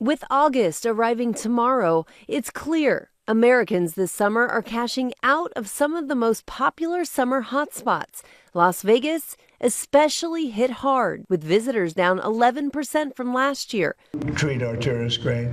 With August arriving tomorrow, it's clear Americans this summer are cashing out of some of the most popular summer hotspots. Las Vegas especially hit hard, with visitors down 11% from last year. Treat our tourists great.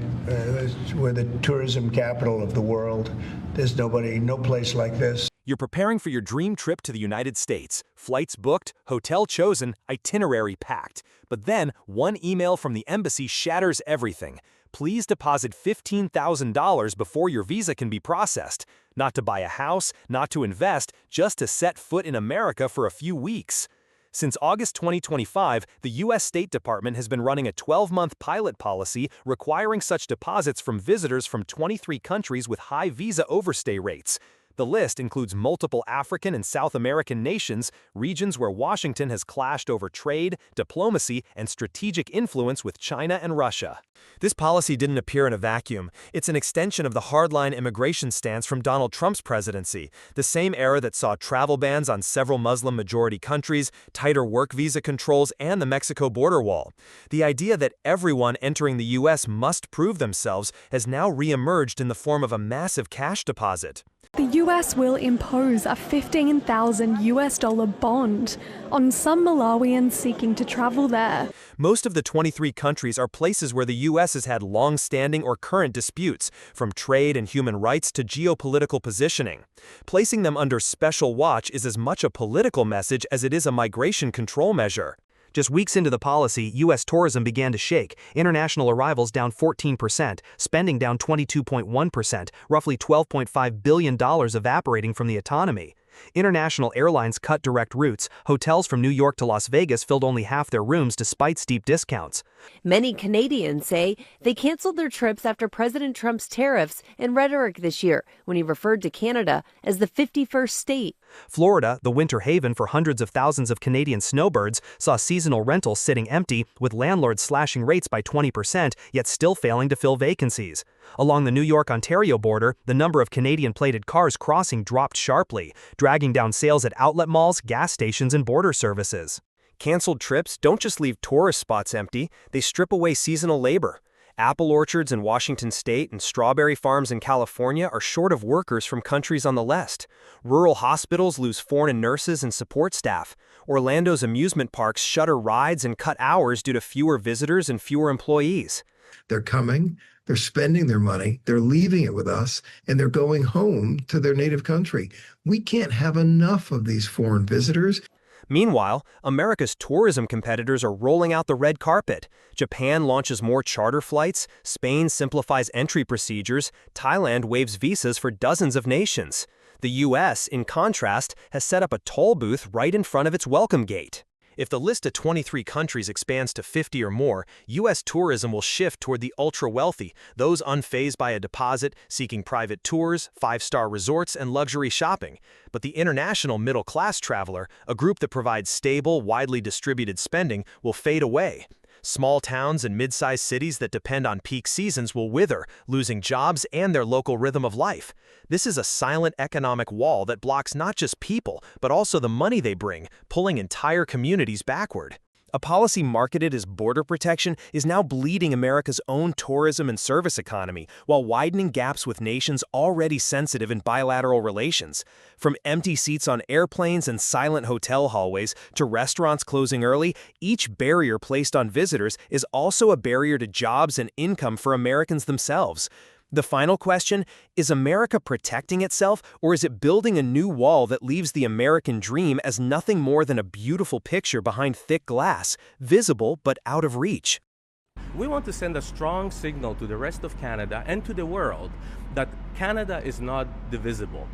We're the tourism capital of the world. There's no place like this. You're preparing for your dream trip to the United States. Flights booked, hotel chosen, itinerary packed. But then, one email from the embassy shatters everything. Please deposit $15,000 before your visa can be processed. Not to buy a house, not to invest, just to set foot in America for a few weeks. Since August 2025, the U.S. State Department has been running a 12-month pilot policy requiring such deposits from visitors from 23 countries with high visa overstay rates. The list includes multiple African and South American nations, regions where Washington has clashed over trade, diplomacy, and strategic influence with China and Russia. This policy didn't appear in a vacuum. It's an extension of the hardline immigration stance from Donald Trump's presidency, the same era that saw travel bans on several Muslim-majority countries, tighter work visa controls, and the Mexico border wall. The idea that everyone entering the U.S. must prove themselves has now re-emerged in the form of a massive cash deposit. The US will impose a $15,000 bond on some Malawians seeking to travel there. Most of the 23 countries are places where the U.S. has had long-standing or current disputes, from trade and human rights to geopolitical positioning. Placing them under special watch is as much a political message as it is a migration control measure. Just weeks into the policy, U.S. tourism began to shake. International arrivals down 14%, spending down 22.1%, roughly $12.5 billion evaporating from the economy. International airlines cut direct routes. Hotels from New York to Las Vegas filled only half their rooms despite steep discounts. Many Canadians say they canceled their trips after President Trump's tariffs and rhetoric this year, when he referred to Canada as the 51st state. Florida, the winter haven for hundreds of thousands of Canadian snowbirds, saw seasonal rentals sitting empty, with landlords slashing rates by 20%, yet still failing to fill vacancies. Along the New York-Ontario border, the number of Canadian-plated cars crossing dropped sharply, dragging down sales at outlet malls, gas stations, and border services. Canceled trips don't just leave tourist spots empty, they strip away seasonal labor. Apple orchards in Washington state and strawberry farms in California are short of workers from countries on the list. Rural hospitals lose foreign nurses and support staff. Orlando's amusement parks shutter rides and cut hours due to fewer visitors and fewer employees. They're coming, they're spending their money, they're leaving it with us, and they're going home to their native country. We can't have enough of these foreign visitors. Meanwhile, America's tourism competitors are rolling out the red carpet. Japan launches more charter flights, Spain simplifies entry procedures, Thailand waives visas for dozens of nations. The U.S., in contrast, has set up a toll booth right in front of its welcome gate. If the list of 23 countries expands to 50 or more, U.S. tourism will shift toward the ultra-wealthy, those unfazed by a deposit, seeking private tours, five-star resorts, and luxury shopping. But the international middle-class traveler, a group that provides stable, widely distributed spending, will fade away. Small towns and mid-sized cities that depend on peak seasons will wither, losing jobs and their local rhythm of life. This is a silent economic wall that blocks not just people, but also the money they bring, pulling entire communities backward. A policy marketed as border protection is now bleeding America's own tourism and service economy, while widening gaps with nations already sensitive in bilateral relations. From empty seats on airplanes and silent hotel hallways to restaurants closing early, each barrier placed on visitors is also a barrier to jobs and income for Americans themselves. The final question, is America protecting itself, or is it building a new wall that leaves the American dream as nothing more than a beautiful picture behind thick glass, visible but out of reach? We want to send a strong signal to the rest of Canada and to the world that Canada is not divisible.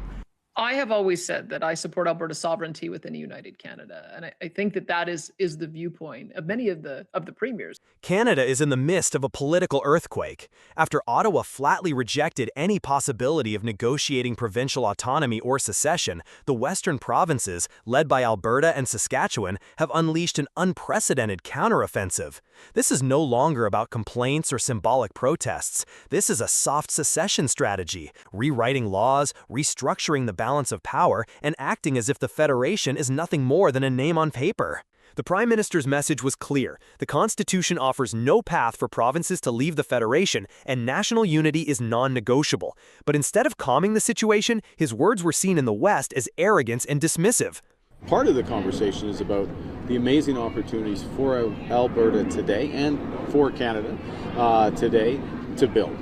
I have always said that I support Alberta's sovereignty within a united Canada, and I think that is the viewpoint of many of the premiers. Canada is in the midst of a political earthquake. After Ottawa flatly rejected any possibility of negotiating provincial autonomy or secession, the western provinces, led by Alberta and Saskatchewan, have unleashed an unprecedented counteroffensive. This is no longer about complaints or symbolic protests. This is a soft secession strategy, rewriting laws, restructuring the balance of power, and acting as if the Federation is nothing more than a name on paper. The Prime Minister's message was clear. The Constitution offers no path for provinces to leave the Federation, and national unity is non-negotiable. But instead of calming the situation, his words were seen in the West as arrogance and dismissive. Part of the conversation is about the amazing opportunities for Alberta today and for Canada today to build.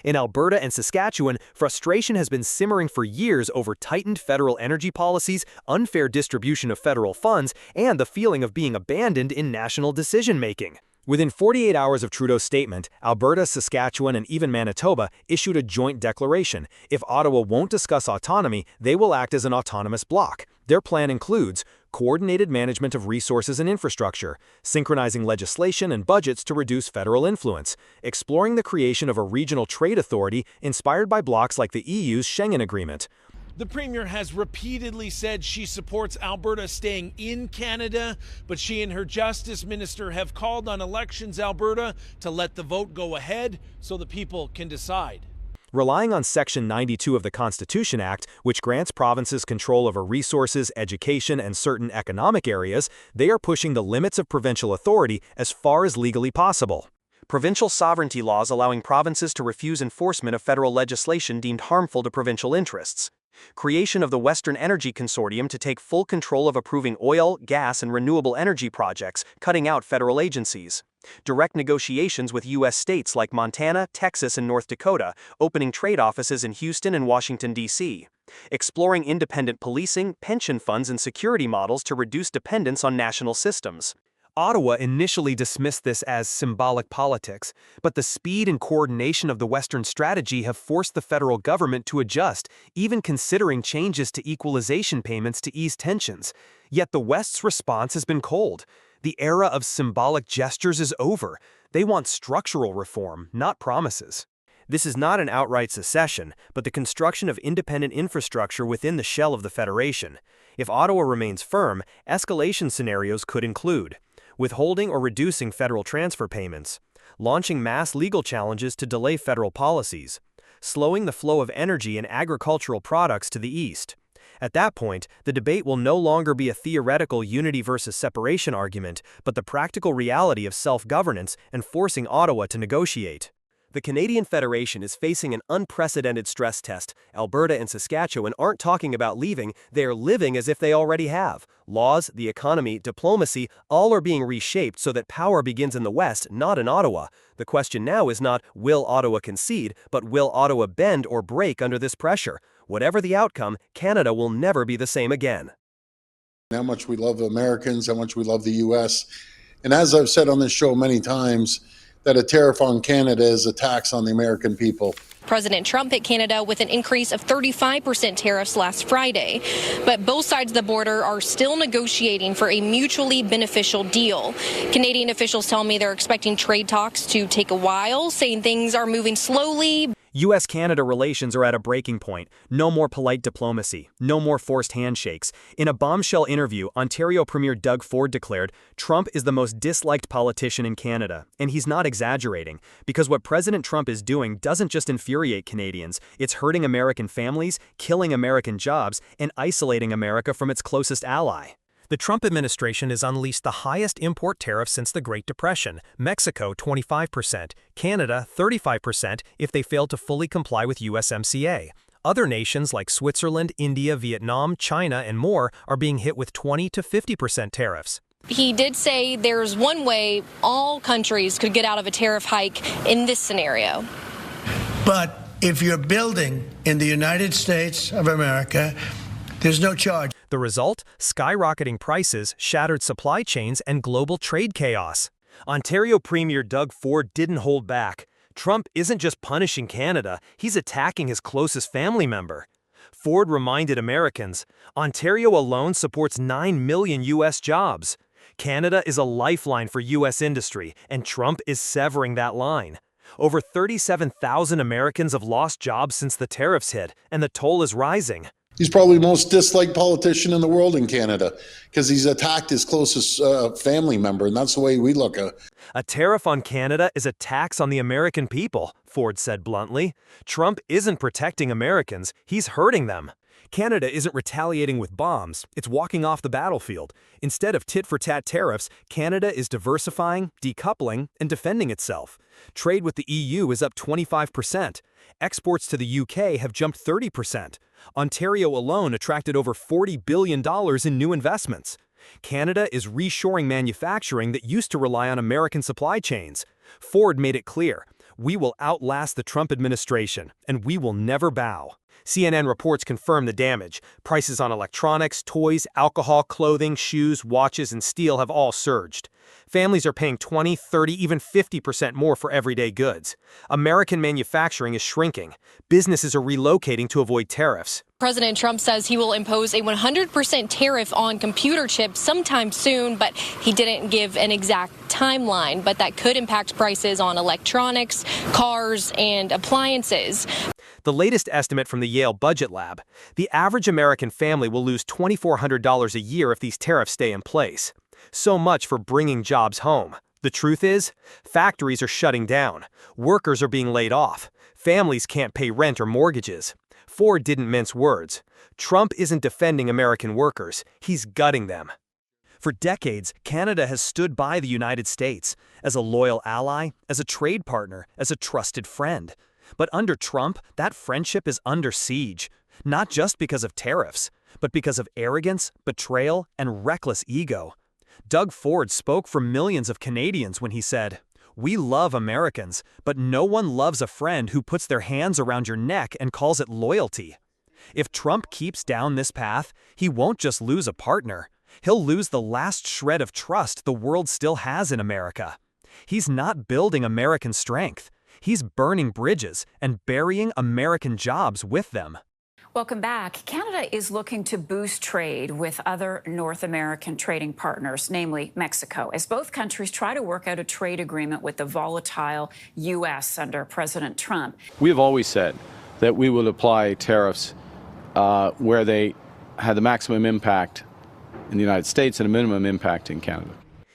In Alberta and Saskatchewan, frustration has been simmering for years over tightened federal energy policies, unfair distribution of federal funds, and the feeling of being abandoned in national decision-making. Within 48 hours of Trudeau's statement, Alberta, Saskatchewan, and even Manitoba issued a joint declaration. If Ottawa won't discuss autonomy, they will act as an autonomous bloc. Their plan includes coordinated management of resources and infrastructure, synchronizing legislation and budgets to reduce federal influence, exploring the creation of a regional trade authority inspired by blocs like the EU's Schengen Agreement. The Premier has repeatedly said she supports Alberta staying in Canada, but she and her Justice Minister have called on Elections Alberta to let the vote go ahead so the people can decide. Relying on Section 92 of the Constitution Act, which grants provinces control over resources, education, and certain economic areas, they are pushing the limits of provincial authority as far as legally possible. Provincial sovereignty laws allowing provinces to refuse enforcement of federal legislation deemed harmful to provincial interests. Creation of the Western Energy Consortium to take full control of approving oil, gas, and renewable energy projects, cutting out federal agencies. Direct negotiations with U.S. states like Montana, Texas, and North Dakota, opening trade offices in Houston and Washington, D.C. Exploring independent policing, pension funds, and security models to reduce dependence on national systems. Ottawa initially dismissed this as symbolic politics, but the speed and coordination of the Western strategy have forced the federal government to adjust, even considering changes to equalization payments to ease tensions. Yet the West's response has been cold. The era of symbolic gestures is over. They want structural reform, not promises. This is not an outright secession, but the construction of independent infrastructure within the shell of the Federation. If Ottawa remains firm, escalation scenarios could include withholding or reducing federal transfer payments, launching mass legal challenges to delay federal policies, slowing the flow of energy and agricultural products to the east. At that point, the debate will no longer be a theoretical unity versus separation argument, but the practical reality of self-governance and forcing Ottawa to negotiate. The Canadian Federation is facing an unprecedented stress test. Alberta and Saskatchewan aren't talking about leaving, they are living as if they already have. Laws, the economy, diplomacy, all are being reshaped so that power begins in the West, not in Ottawa. The question now is not, will Ottawa concede, but will Ottawa bend or break under this pressure? Whatever the outcome, Canada will never be the same again. How much we love Americans, how much we love the U.S. And as I've said on this show many times, that a tariff on Canada is a tax on the American people. President Trump hit Canada with an increase of 35% tariffs last Friday. But both sides of the border are still negotiating for a mutually beneficial deal. Canadian officials tell me they're expecting trade talks to take a while, saying things are moving slowly. U.S.-Canada relations are at a breaking point. No more polite diplomacy. No more forced handshakes. In a bombshell interview, Ontario Premier Doug Ford declared, Trump is the most disliked politician in Canada. And he's not exaggerating, because what President Trump is doing doesn't just infuriate Canadians. It's hurting American families, killing American jobs, and isolating America from its closest ally. The Trump administration has unleashed the highest import tariffs since the Great Depression. Mexico 25%, Canada 35% if they fail to fully comply with USMCA. Other nations like Switzerland, India, Vietnam, China, and more are being hit with 20 to 50% tariffs. He did say there's one way all countries could get out of a tariff hike in this scenario. But if you're building in the United States of America, there's no charge. The result? Skyrocketing prices, shattered supply chains, and global trade chaos. Ontario Premier Doug Ford didn't hold back. Trump isn't just punishing Canada, he's attacking his closest family member. Ford reminded Americans, Ontario alone supports 9 million U.S. jobs. Canada is a lifeline for U.S. industry, and Trump is severing that line. Over 37,000 Americans have lost jobs since the tariffs hit, and the toll is rising. He's probably the most disliked politician in the world in Canada because he's attacked his closest family member, and that's the way we look at it. A tariff on Canada is a tax on the American people, Ford said bluntly. Trump isn't protecting Americans, he's hurting them. Canada isn't retaliating with bombs, it's walking off the battlefield. Instead of tit-for-tat tariffs, Canada is diversifying, decoupling, and defending itself. Trade with the EU is up 25%. Exports to the UK have jumped 30%. Ontario alone attracted over $40 billion in new investments. Canada is reshoring manufacturing that used to rely on American supply chains. Ford made it clear, "We will outlast the Trump administration, and we will never bow." CNN reports confirm the damage. Prices on electronics, toys, alcohol, clothing, shoes, watches, and steel have all surged. Families are paying 20, 30, even 50% more for everyday goods. American manufacturing is shrinking. Businesses are relocating to avoid tariffs. President Trump says he will impose a 100% tariff on computer chips sometime soon, but he didn't give an exact timeline. But that could impact prices on electronics, cars, and appliances. The latest estimate from the Yale Budget Lab, the average American family will lose $2,400 a year if these tariffs stay in place. So much for bringing jobs home. The truth is, factories are shutting down. Workers are being laid off. Families can't pay rent or mortgages. Ford didn't mince words. Trump isn't defending American workers, he's gutting them. For decades, Canada has stood by the United States as a loyal ally, as a trade partner, as a trusted friend. But under Trump, that friendship is under siege, not just because of tariffs, but because of arrogance, betrayal, and reckless ego. Doug Ford spoke for millions of Canadians when he said, "We love Americans, but no one loves a friend who puts their hands around your neck and calls it loyalty." If Trump keeps down this path, he won't just lose a partner. He'll lose the last shred of trust the world still has in America. He's not building American strength. He's burning bridges and burying American jobs with them. Welcome back. Canada is looking to boost trade with other North American trading partners, namely Mexico, as both countries try to work out a trade agreement with the volatile U.S. under President Trump. We have always said that we will apply tariffs where they had the maximum impact in the United States and a minimum impact in Canada.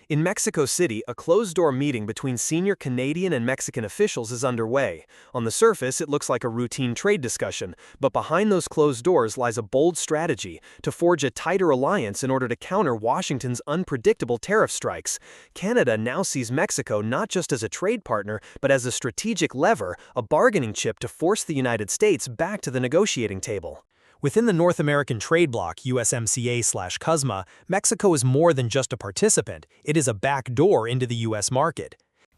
In Mexico City, a closed-door meeting between senior Canadian and Mexican officials is underway. On the surface, it looks like a routine trade discussion, but behind those closed doors lies a bold strategy to forge a tighter alliance in order to counter Washington's unpredictable tariff strikes. Canada now sees Mexico not just as a trade partner, but as a strategic lever, a bargaining chip to force the United States back to the negotiating table. Within the North American trade bloc, USMCA/CUSMA, Mexico is more than just a participant. It is a backdoor into the U.S. market.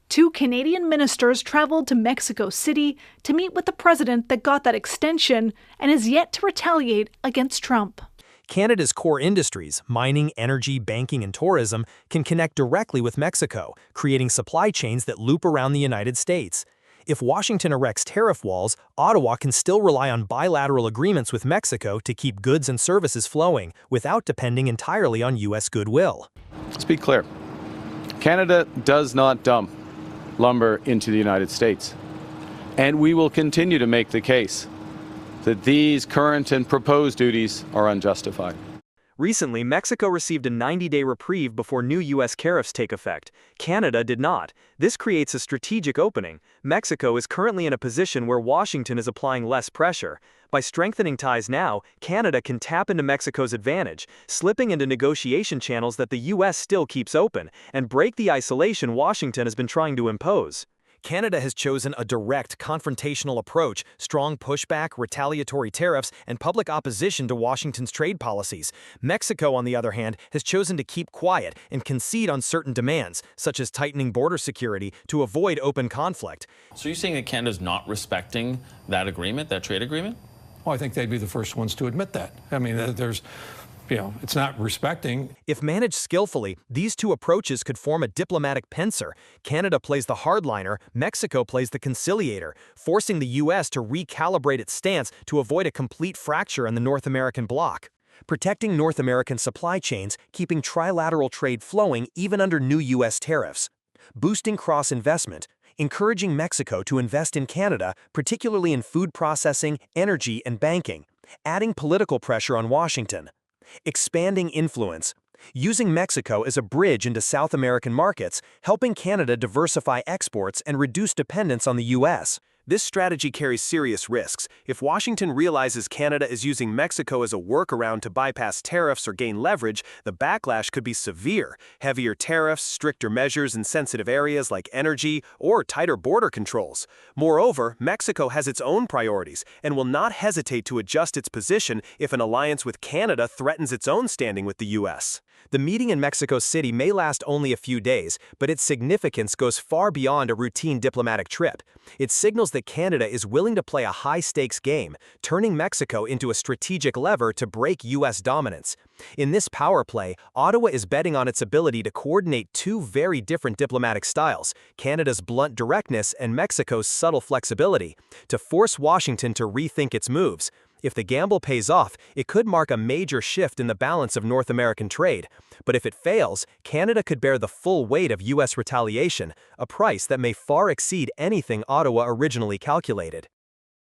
2 Canadian ministers traveled to Mexico City to meet with the president that got that extension and is yet to retaliate against Trump. Canada's core industries, mining, energy, banking, and tourism, can connect directly with Mexico, creating supply chains that loop around the United States. If Washington erects tariff walls, Ottawa can still rely on bilateral agreements with Mexico to keep goods and services flowing without depending entirely on U.S. goodwill. Let's be clear. Canada does not dump lumber into the United States. And we will continue to make the case that these current and proposed duties are unjustified. Recently, Mexico received a 90-day reprieve before new U.S. tariffs take effect. Canada did not. This creates a strategic opening. Mexico is currently in a position where Washington is applying less pressure. By strengthening ties now, Canada can tap into Mexico's advantage, slipping into negotiation channels that the U.S. still keeps open, and break the isolation Washington has been trying to impose. Canada has chosen a direct, confrontational approach, strong pushback, retaliatory tariffs, and public opposition to Washington's trade policies. Mexico, on the other hand, has chosen to keep quiet and concede on certain demands, such as tightening border security, to avoid open conflict. So you're saying that Canada's not respecting that agreement, that trade agreement? Well, I think they'd be the first ones to admit that. I mean, it's not respecting. If managed skillfully, these two approaches could form a diplomatic pincer. Canada plays the hardliner, Mexico plays the conciliator, forcing the U.S. to recalibrate its stance to avoid a complete fracture in the North American bloc. Protecting North American supply chains, keeping trilateral trade flowing even under new U.S. tariffs. Boosting cross-investment, encouraging Mexico to invest in Canada, particularly in food processing, energy, and banking. Adding political pressure on Washington. Expanding influence, using Mexico as a bridge into South American markets, helping Canada diversify exports and reduce dependence on the U.S. This strategy carries serious risks. If Washington realizes Canada is using Mexico as a workaround to bypass tariffs or gain leverage, the backlash could be severe. Heavier tariffs, stricter measures in sensitive areas like energy, or tighter border controls. Moreover, Mexico has its own priorities and will not hesitate to adjust its position if an alliance with Canada threatens its own standing with the U.S. The meeting in Mexico City may last only a few days, but its significance goes far beyond a routine diplomatic trip. It signals that Canada is willing to play a high-stakes game, turning Mexico into a strategic lever to break U.S. dominance. In this power play, Ottawa is betting on its ability to coordinate two very different diplomatic styles, Canada's blunt directness and Mexico's subtle flexibility, to force Washington to rethink its moves. If the gamble pays off, it could mark a major shift in the balance of North American trade. But if it fails, Canada could bear the full weight of U.S. retaliation, a price that may far exceed anything Ottawa originally calculated.